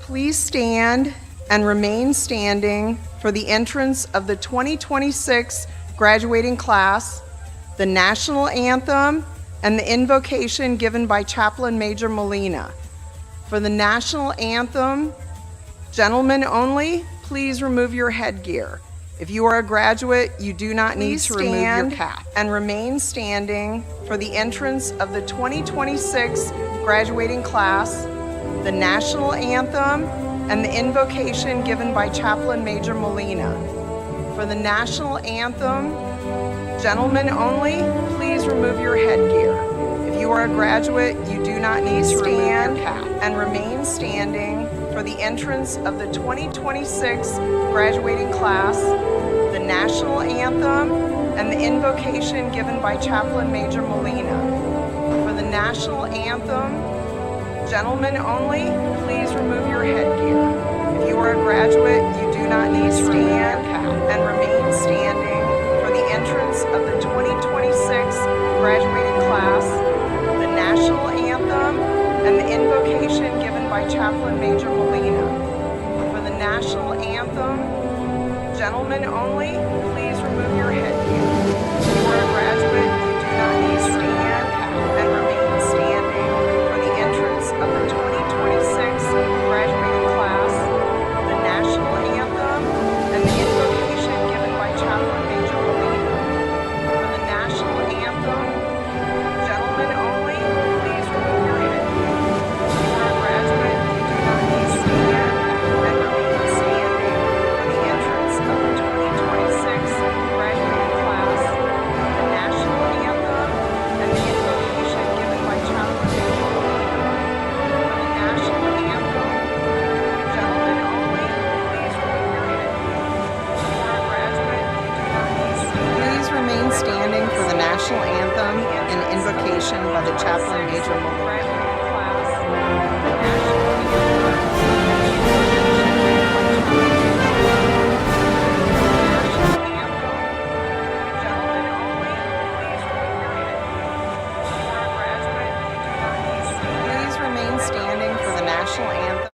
Please stand and remain standing for the entrance of the 2026 graduating class, the national anthem, and the invocation given by Chaplain Major Molina. For the national anthem, gentlemen only, please remove your headgear. If you are a graduate, you do not need to remove your cap. And remain standing for the entrance of the 2026 graduating class, the national anthem, and the invocation given by Chaplain Major Molina. For the national anthem, gentlemen only, please remove your headgear. If you are a graduate, you do not need to remove your cap. And remain standing for the entrance of the 2026 graduating class, the national anthem, and the invocation given by Chaplain Major Molina. For the national anthem, gentlemen only, please remove your headgear. If you are a graduate, you do not need to remove your cap. And remain standing for the entrance of the 2026 graduating class, the national anthem, and the invocation given by Chaplain Major Molina. For the national anthem, gentlemen only, please remove your headgear. If you are a graduate, you do not need to remove your cap. And remain standing for the entrance of the 2026 graduating class, the national anthem, and the invocation given by Chaplain Major Molina. For the national anthem, gentlemen only, please remove your headgear. If you are a graduate, you do not need to remove your cap. And remain standing for the entrance of the 2026 graduating class, the national anthem, and the invocation given by Chaplain Major Molina. For the national anthem, gentlemen only, please remove your headgear. If you are a graduate, you do not need to remove your cap. Please remain standing for the national anthem and invocation by the Chaplain Major Molina. Please remain standing for the national anthem.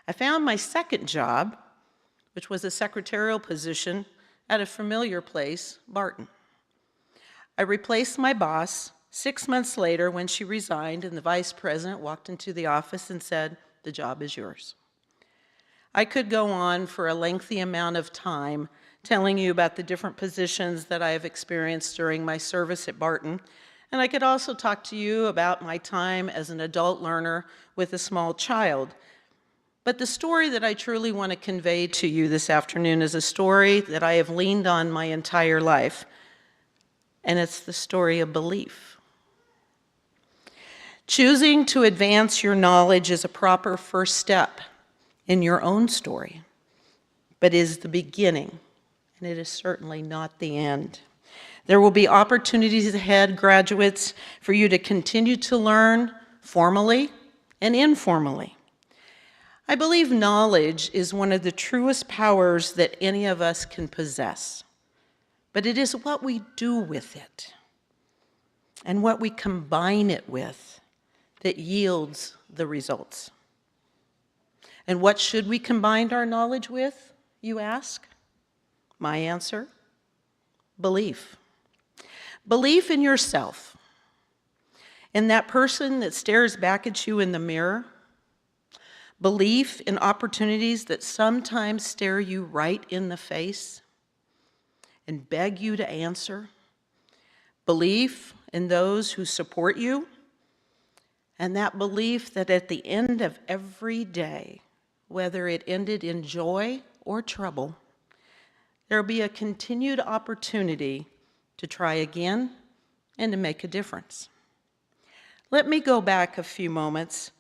I found my second job, which was a secretarial position at a familiar place, Barton. I replaced my boss 6 months later when she resigned and the vice president walked into the office and said, "The job is yours." I could go on for a lengthy amount of time telling you about the different positions that I have experienced during my service at Barton, and I could also talk to you about my time as an adult learner with a small child. But the story that I truly want to convey to you this afternoon is a story that I have leaned on my entire life, and it's the story of belief. Choosing to advance your knowledge is a proper first step in your own story, but is the beginning, and it is certainly not the end. There will be opportunities ahead, graduates, for you to continue to learn formally and informally. I believe knowledge is one of the truest powers that any of us can possess, but it is what we do with it and what we combine it with that yields the results. And what should we combine our knowledge with, you ask? My answer, belief. Belief in yourself, in that person that stares back at you in the mirror. Belief in opportunities that sometimes stare you right in the face and beg you to answer. Belief in those who support you, and that belief that at the end of every day, whether it ended in joy or trouble, there will be a continued opportunity to try again and to make a difference. Let me go back a few moments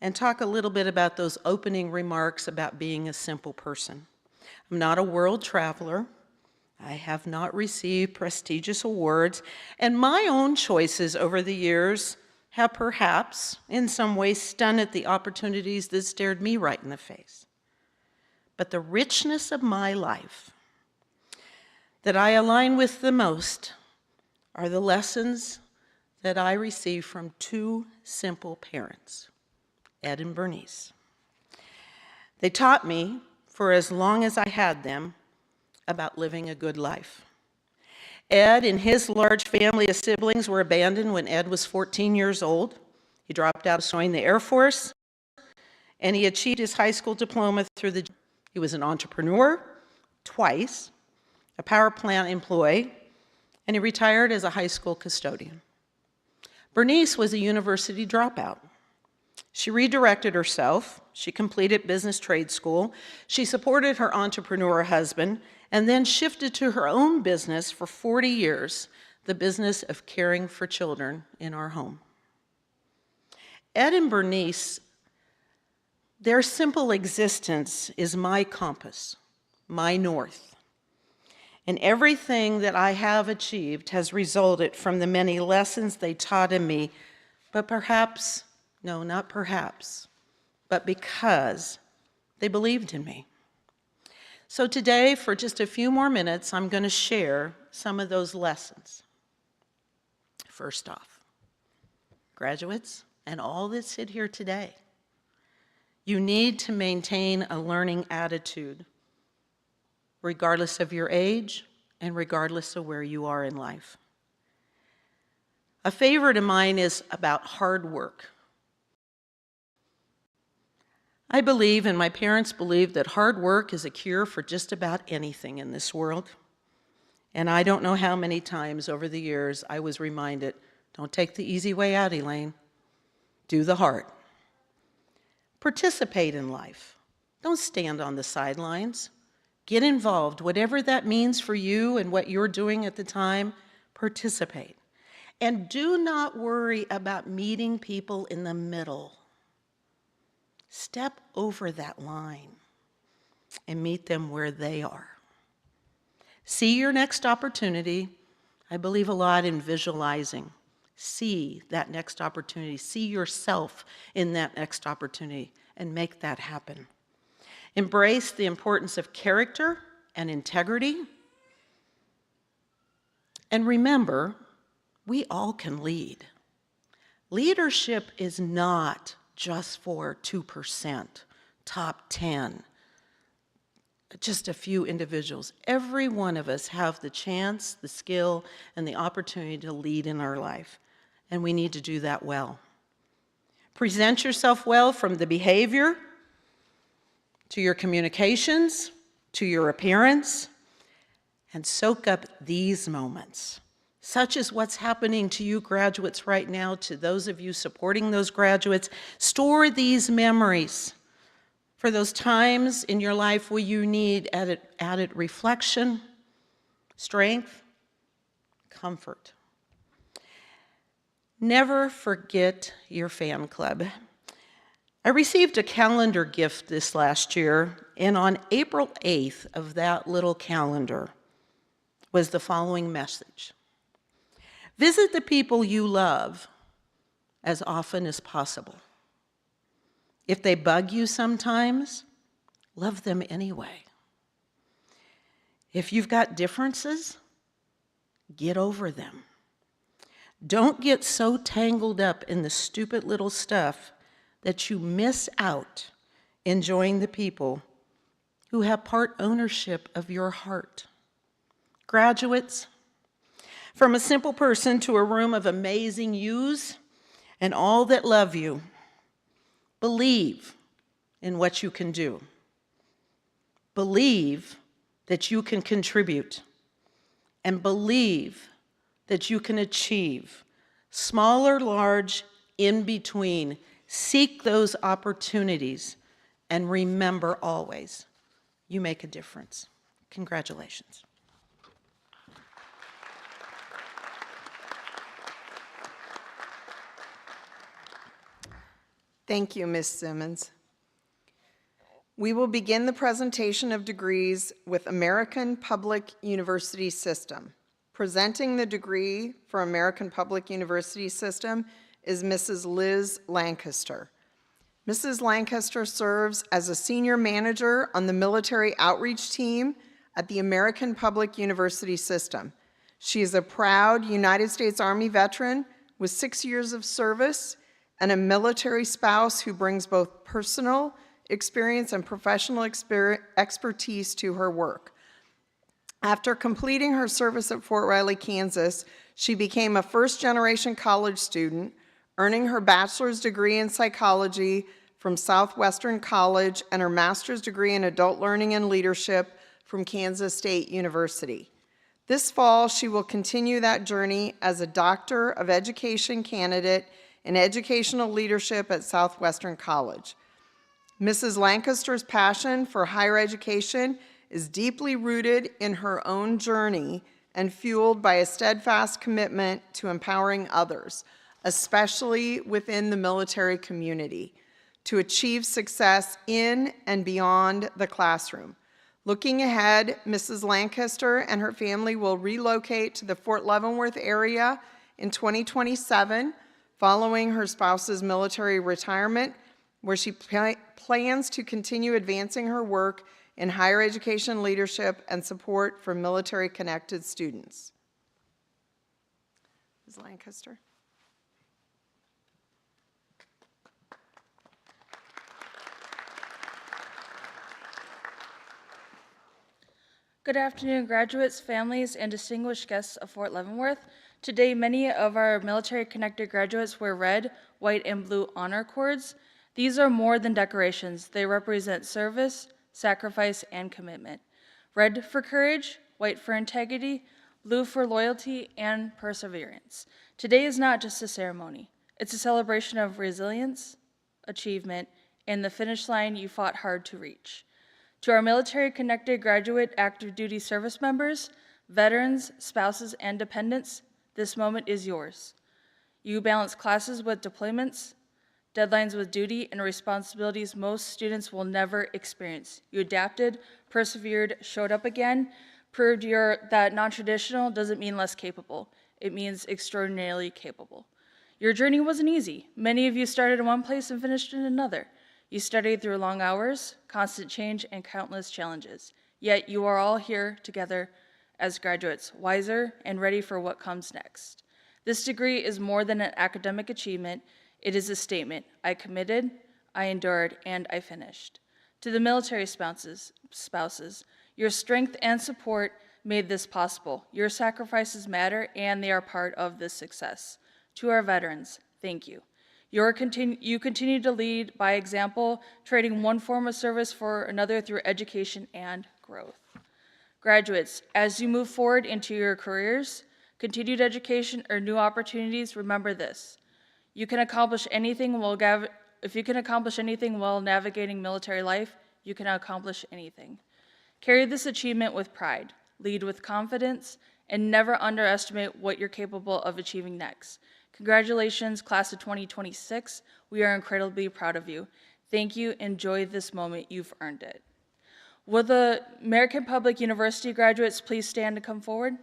and talk a little bit about those opening remarks about being a simple person. I'm not a world traveler. I have not received prestigious awards, and my own choices over the years have perhaps, in some ways, stunted the opportunities that stared me right in the face. But the richness of my life that I align with the most are the lessons that I received from two simple parents, Ed and Bernice. They taught me, for as long as I had them, about living a good life. Ed and his large family of siblings were abandoned when Ed was 14 years old. He dropped out of joining the Air Force, and he achieved his high school diploma through the. He was an entrepreneur twice, a power plant employee, and he retired as a high school custodian. Bernice was a university dropout. She redirected herself. She completed business trade school. She supported her entrepreneur husband and then shifted to her own business for 40 years, the business of caring for children in our home. Ed and Bernice, their simple existence is my compass, my north. And everything that I have achieved has resulted from the many lessons they taught in me, but perhaps, no, not perhaps, but because they believed in me. So today, for just a few more minutes, I'm going to share some of those lessons. First off, graduates and all that sit here today, you need to maintain a learning attitude regardless of your age and regardless of where you are in life. A favorite of mine is about hard work. I believe, and my parents believe, that hard work is a cure for just about anything in this world. And I don't know how many times over the years I was reminded, don't take the easy way out, Elaine. Do the hard. Participate in life. Don't stand on the sidelines. Get involved. Whatever that means for you and what you're doing at the time, participate. And do not worry about meeting people in the middle. Step over that line and meet them where they are. See your next opportunity. I believe a lot in visualizing. See that next opportunity. See yourself in that next opportunity and make that happen. Embrace the importance of character and integrity. And remember, we all can lead. Leadership is not just for 2% top 10, just a few individuals. Every one of us have the chance, the skill, and the opportunity to lead in our life, and we need to do that well. Present yourself well from the behavior, to your communications, to your appearance, and soak up these moments, such as what's happening to you graduates right now, to those of you supporting those graduates. Store these memories for those times in your life where you need added reflection, strength, comfort. Never forget your fan club. I received a calendar gift this last year, and on April 8th of that little calendar was the following message: visit the people you love as often as possible. If they bug you sometimes, love them anyway. If you've got differences, get over them. Don't get so tangled up in the stupid little stuff that you miss out enjoying the people who have part ownership of your heart. Graduates, from a simple person to a room of amazing yous and all that love you, believe in what you can do. Believe that you can contribute, and believe that you can achieve, small or large, in between. Seek those opportunities, and remember always, you make a difference. Congratulations. Thank you, Ms. Simmons. We will begin the presentation of degrees with American Public University System. Presenting the degree for American Public University System is Mrs. Liz Lancaster. Mrs. Lancaster serves as a senior manager on the military outreach team at the American Public University System. She is a proud United States Army veteran with 6 years of service and a military spouse who brings both personal experience and professional expertise to her work. After completing her service at Fort Riley, Kansas, she became a first-generation college student, earning her bachelor's degree in psychology from Southwestern College and her master's degree in adult learning and leadership from Kansas State University. This fall, she will continue that journey as a Doctor of Education candidate in educational leadership at Southwestern College. Mrs. Lancaster's passion for higher education is deeply rooted in her own journey and fueled by a steadfast commitment to empowering others, especially within the military community, to achieve success in and beyond the classroom. Looking ahead, Mrs. Lancaster and her family will relocate to the Fort Leavenworth area in 2027, following her spouse's military retirement, where she plans to continue advancing her work in higher education leadership and support for military-connected students. Ms. Lancaster. Good afternoon, graduates, families, and distinguished guests of Fort Leavenworth. Today, many of our military-connected graduates wear red, white, and blue honor cords. These are more than decorations. They represent service, sacrifice, and commitment. Red for courage, white for integrity, blue for loyalty and perseverance. Today is not just a ceremony. It's a celebration of resilience, achievement, and the finish line you fought hard to reach. To our military-connected graduate active duty service members, veterans, spouses, and dependents, this moment is yours. You balance classes with deployments, deadlines with duty, and responsibilities most students will never experience. You adapted, persevered, showed up again, proved that non-traditional doesn't mean less capable. It means extraordinarily capable. Your journey wasn't easy. Many of you started in one place and finished in another. You studied through long hours, constant change, and countless challenges. Yet you are all here together as graduates, wiser and ready for what comes next. This degree is more than an academic achievement. It is a statement. I committed, I endured, and I finished. To the military spouses, your strength and support made this possible. Your sacrifices matter, and they are part of this success. To our veterans, thank you. You continue to lead by example, trading one form of service for another through education and growth. Graduates, as you move forward into your careers, continued education, or new opportunities, remember this. You can accomplish anything if you can accomplish anything while navigating military life, you can accomplish anything. Carry this achievement with pride, lead with confidence, and never underestimate what you're capable of achieving next. Congratulations, class of 2026. We are incredibly proud of you. Thank you. Enjoy this moment. You've earned it. Will the American Public University graduates please stand and come forward?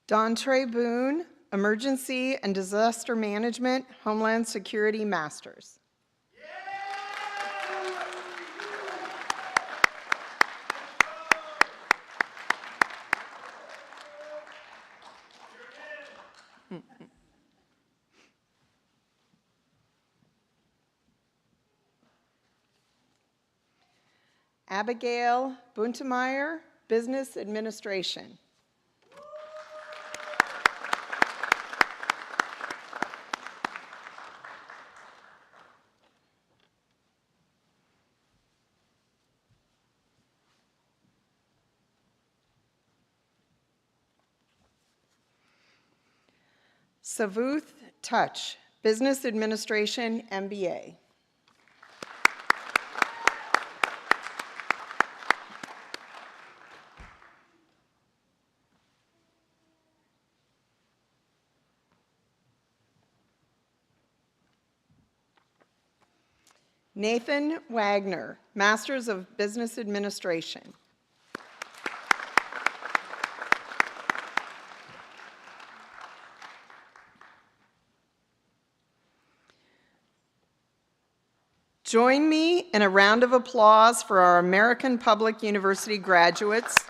Dontre Boone, Emergency and Disaster Management, Homeland Security Masters. Abigail Buntemeyer, Business Administration. Savuth Touch, Business Administration, MBA. Nathan Wagner, Masters of Business Administration. Join me in a round of applause for our American Public University graduates.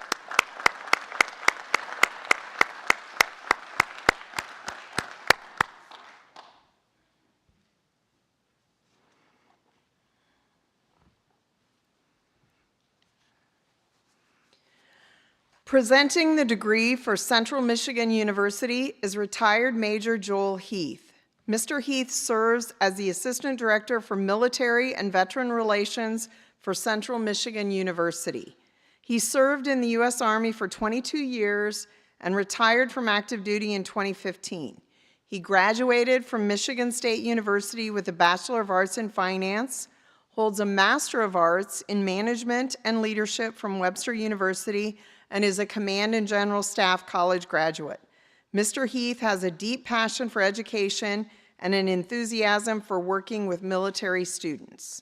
Presenting the degree for Central Michigan University is retired Major Joel Heath. Mr. Heath serves as the Assistant Director for Military and Veteran Relations for Central Michigan University. He served in the U.S. Army for 22 years and retired from active duty in 2015. He graduated from Michigan State University with a Bachelor of Arts in Finance, holds a Master of Arts in Management and Leadership from Webster University, and is a Command and General Staff College graduate. Mr. Heath has a deep passion for education and an enthusiasm for working with military students.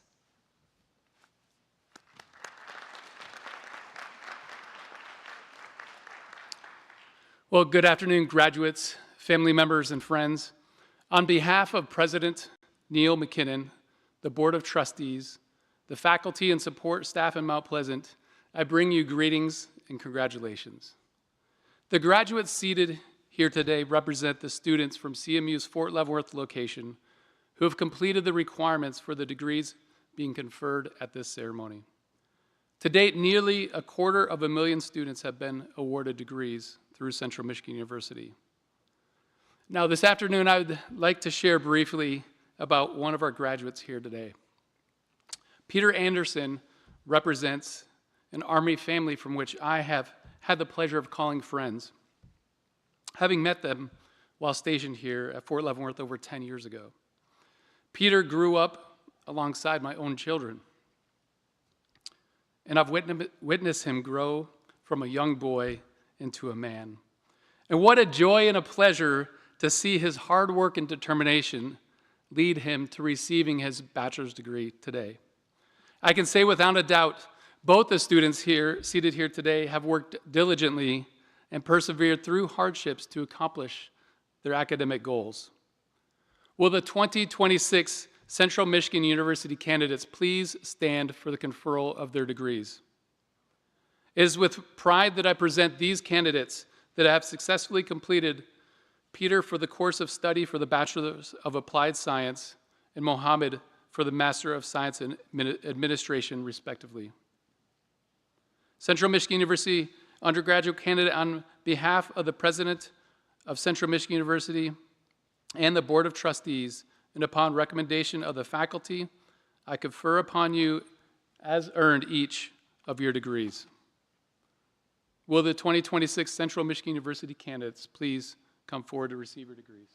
Well, good afternoon, graduates, family members, and friends. On behalf of President Neil McKinnon, the Board of Trustees, the faculty and support staff in Mount Pleasant, I bring you greetings and congratulations. The graduates seated here today represent the students from CMU's Fort Leavenworth location who have completed the requirements for the degrees being conferred at this ceremony. To date, nearly 250,000 students have been awarded degrees through Central Michigan University. Now, this afternoon, I would like to share briefly about one of our graduates here today. Peter Anderson represents an Army family from which I have had the pleasure of calling friends, having met them while stationed here at Fort Leavenworth over 10 years ago. Peter grew up alongside my own children. and I've witnessed him grow from a young boy into a man. And what a joy and a pleasure to see his hard work and determination lead him to receiving his bachelor's degree today. I can say without a doubt, both the students here, seated here today, have worked diligently and persevered through hardships to accomplish their academic goals. Will the 2026 Central Michigan University candidates please stand for the conferral of their degrees? It is with pride that I present these candidates that have successfully completed Peter for the course of study for the Bachelor's of Applied Science and Mohammed for the Master of Science in Administration, respectively. Central Michigan University undergraduate candidate, on behalf of the President of Central Michigan University and the Board of Trustees, and upon recommendation of the faculty, I confer upon you as earned each of your degrees. Will the 2026 Central Michigan University candidates please come forward to receive your degrees?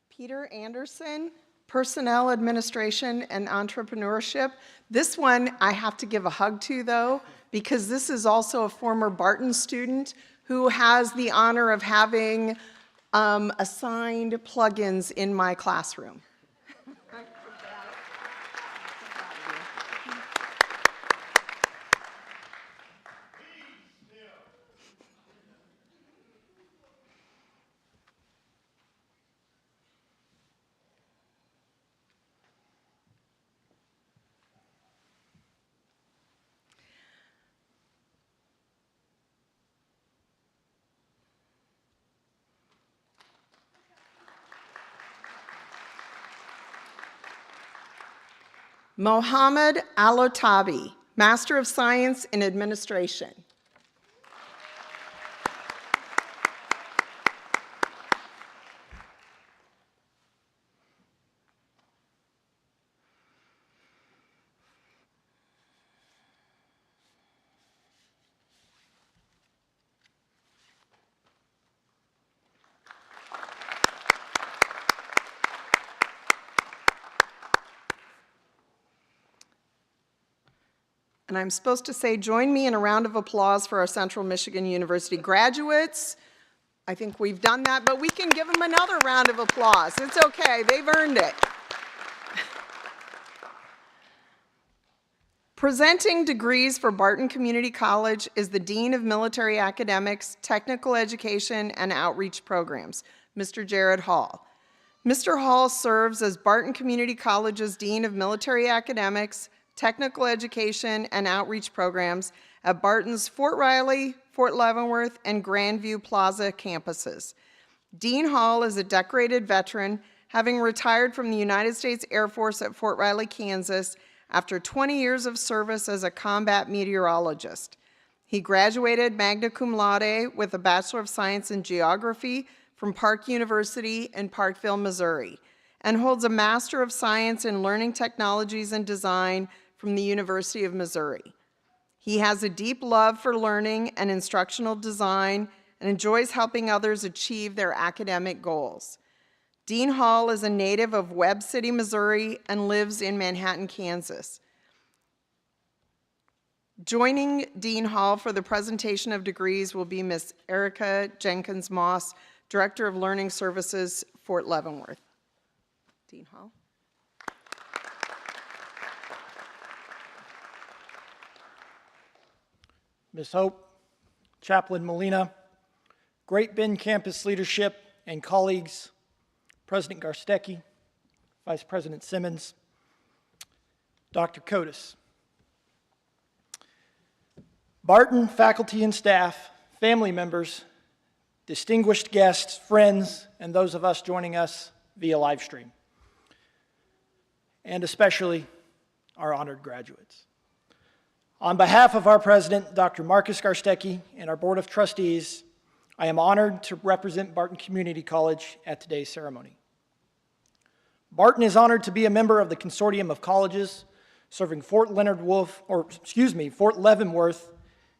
Peter Anderson, Personnel Administration and Entrepreneurship. This one I have to give a hug to, though, because this is also a former Barton student who has the honor of having assigned plugins in my classroom. Mohammed Alotabi, Master of Science in Administration. And I'm supposed to say, join me in a round of applause for our Central Michigan University graduates. I think we've done that, but we can give them another round of applause. It's okay, they've earned it. Presenting degrees for Barton Community College is the Dean of Military Academics, Technical Education, and Outreach Programs, Mr. Jared Hall. Mr. Hall serves as Barton Community College's Dean of Military Academics, Technical Education, and Outreach Programs at Barton's Fort Riley, Fort Leavenworth, and Grandview Plaza campuses. Dean Hall is a decorated veteran, having retired from the United States Air Force at Fort Riley, Kansas, after 20 years of service as a combat meteorologist. He graduated magna cum laude with a Bachelor of Science in Geography from Park University in Parkville, Missouri, and holds a Master of Science in Learning Technologies and Design from the University of Missouri. He has a deep love for learning and instructional design and enjoys helping others achieve their academic goals. Dean Hall is a native of Webb City, Missouri, and lives in Manhattan, Kansas. Joining Dean Hall for the presentation of degrees will be Ms. Erica Jenkins Moss, Director of Learning Services, Fort Leavenworth. Dean Hall. Ms. Hope, Chaplain Molina, Great Bend campus leadership and colleagues, President Garstecki, Vice President Simmons, Dr. Kotis. Barton faculty and staff, family members, distinguished guests, friends, and those of us joining us via live stream, and especially our honored graduates. On behalf of our president, Dr. Marcus Garstecki, and our board of trustees, I am honored to represent Barton Community College at today's ceremony. Barton is honored to be a member of the consortium of colleges serving Fort Leavenworth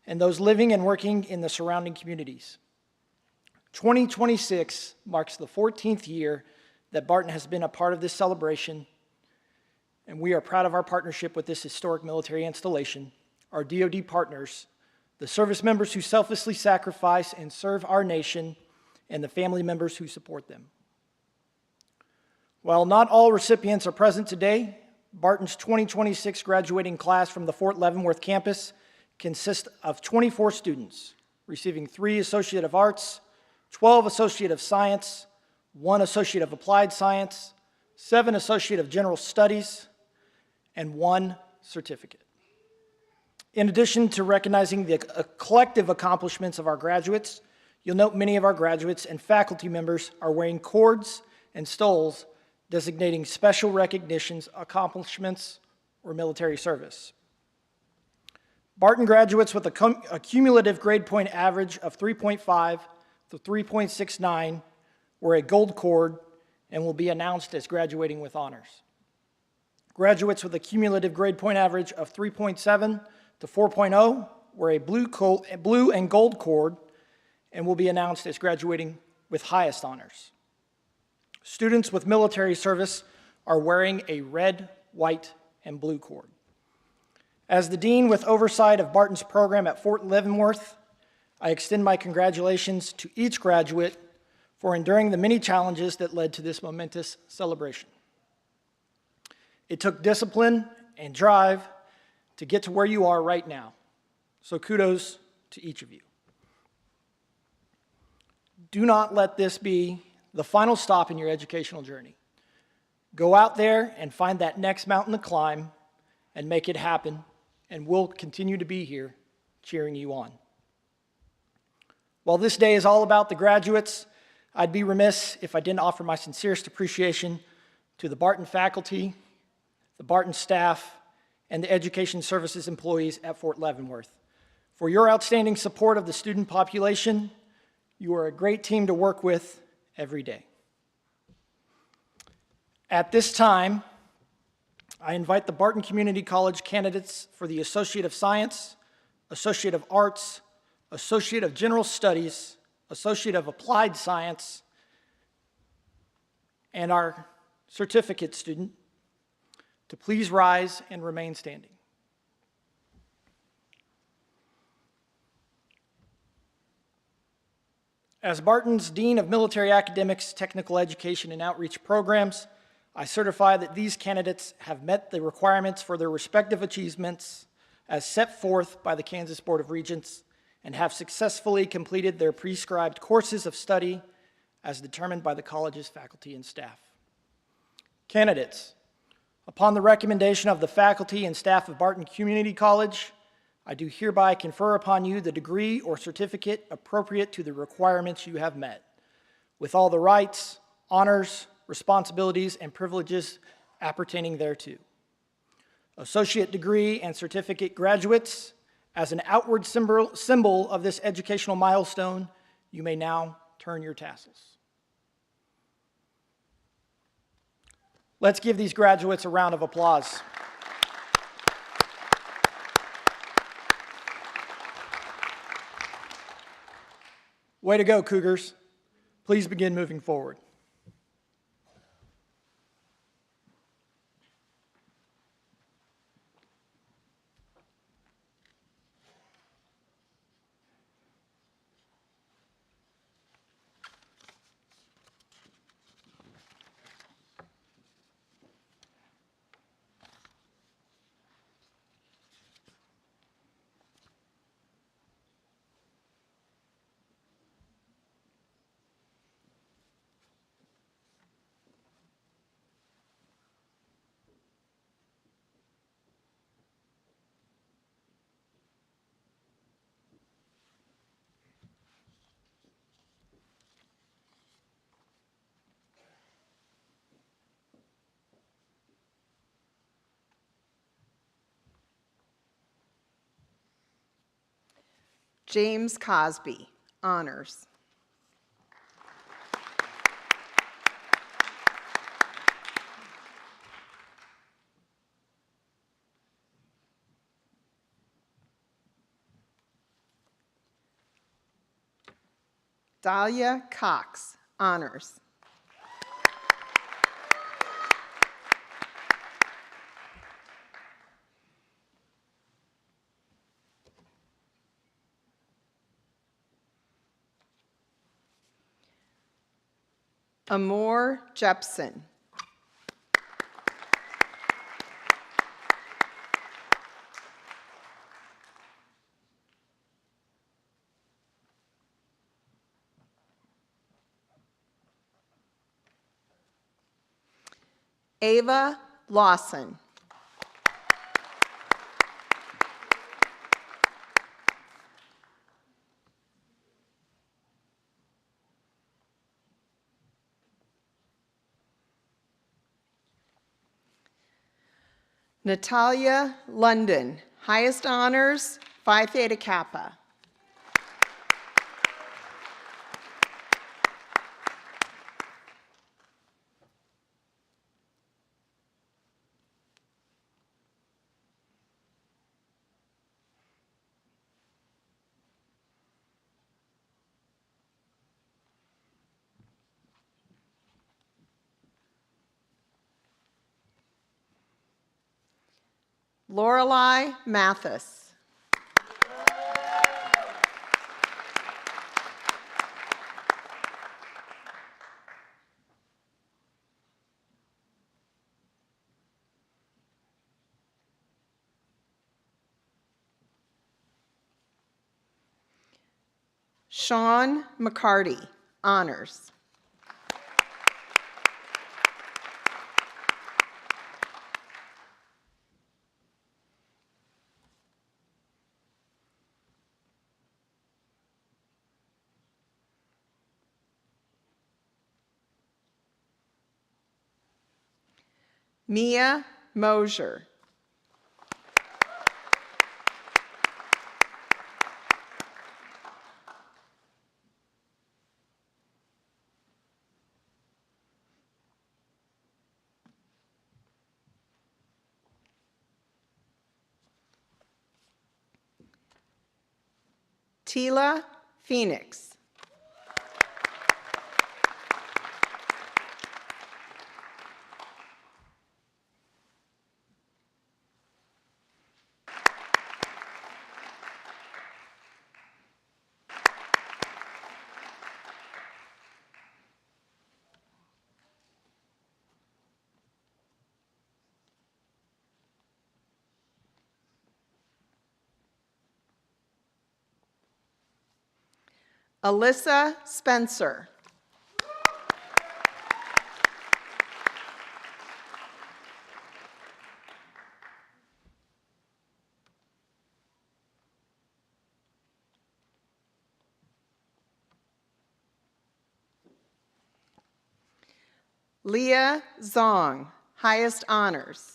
and those living and working in the surrounding communities. 2026 marks the 14th year that Barton has been a part of this celebration, and we are proud of our partnership with this historic military installation, our DoD partners, the service members who selflessly sacrifice and serve our nation, and the family members who support them. While not all recipients are present today, Barton's 2026 graduating class from the Fort Leavenworth campus consists of 24 students, receiving 3 Associate of Arts, 12 Associate of Science, 1 Associate of Applied Science, 7 Associate of General Studies, and 1 certificate. In addition to recognizing the collective accomplishments of our graduates, you'll note many of our graduates and faculty members are wearing cords and stoles designating special recognitions, accomplishments, or military service. Barton graduates with a cumulative grade point average of 3.5 to 3.69 wear a gold cord and will be announced as graduating with honors. Graduates with a cumulative grade point average of 3.7 to 4.0 wear a blue and gold cord and will be announced as graduating with highest honors. Students with military service are wearing a red, white, and blue cord. As the dean with oversight of Barton's program at Fort Leavenworth, I extend my congratulations to each graduate for enduring the many challenges that led to this momentous celebration. It took discipline and drive to get to where you are right now, so kudos to each of you. Do not let this be the final stop in your educational journey. Go out there and find that next mountain to climb and make it happen, and we'll continue to be here cheering you on. While this day is all about the graduates, I'd be remiss if I didn't offer my sincerest appreciation to the Barton faculty, the Barton staff, and the education services employees at Fort Leavenworth. For your outstanding support of the student population, you are a great team to work with every day. At this time, I invite the Barton Community College candidates for the Associate of Science, Associate of Arts, Associate of General Studies, Associate of Applied Science, and our certificate student to please rise and remain standing. As Barton's Dean of Military Academics, Technical Education, and Outreach Programs, I certify that these candidates have met the requirements for their respective achievements as set forth by the Kansas Board of Regents and have successfully completed their prescribed courses of study as determined by the college's faculty and staff. Candidates, upon the recommendation of the faculty and staff of Barton Community College, I do hereby confer upon you the degree or certificate appropriate to the requirements you have met, with all the rights, honors, responsibilities, and privileges appertaining thereto. Associate degree and certificate graduates, as an outward symbol of this educational milestone, you may now turn your tassels. Let's give these graduates a round of applause. Way to go, Cougars. Please begin moving forward. James Cosby, honors. Dahlia Cox, honors. Amor Jepson. Ava Lawson. Natalia London, highest honors, Phi Theta Kappa. Lorelei Mathis. Sean McCarty, honors. Mia Mosier. Tila Phoenix. Alyssa Spencer. Leah Zong, highest honors.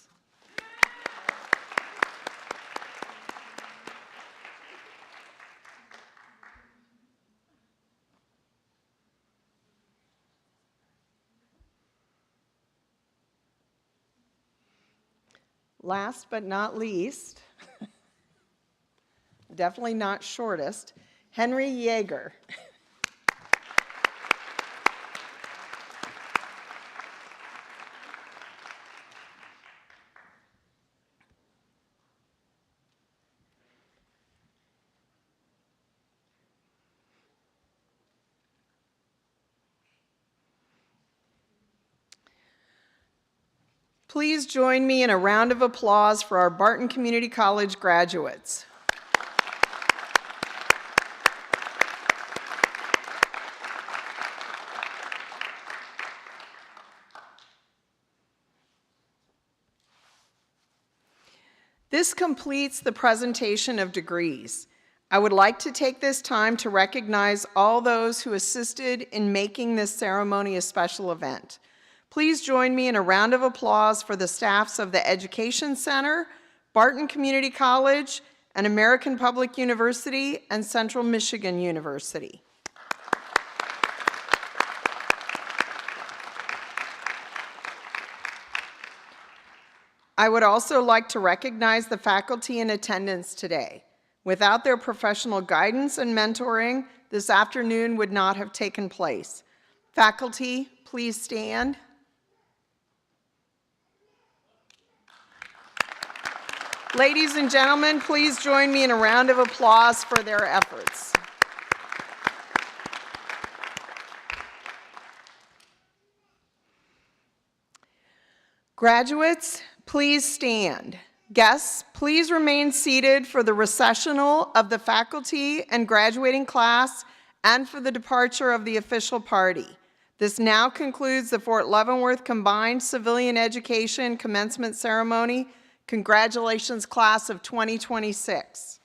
Last but not least, definitely not shortest, Henry Yeager. Please join me in a round of applause for our Barton Community College graduates. This completes the presentation of degrees. I would like to take this time to recognize all those who assisted in making this ceremony a special event. Please join me in a round of applause for the staffs of the Education Center, Barton Community College, and American Public University and Central Michigan University. I would also like to recognize the faculty in attendance today. Without their professional guidance and mentoring, this afternoon would not have taken place. Faculty, please stand. Ladies and gentlemen, please join me in a round of applause for their efforts. Graduates, please stand. Guests, please remain seated for the recessional of the faculty and graduating class and for the departure of the official party. This now concludes the Fort Leavenworth Combined Civilian Education Commencement Ceremony. Congratulations, class of 2026.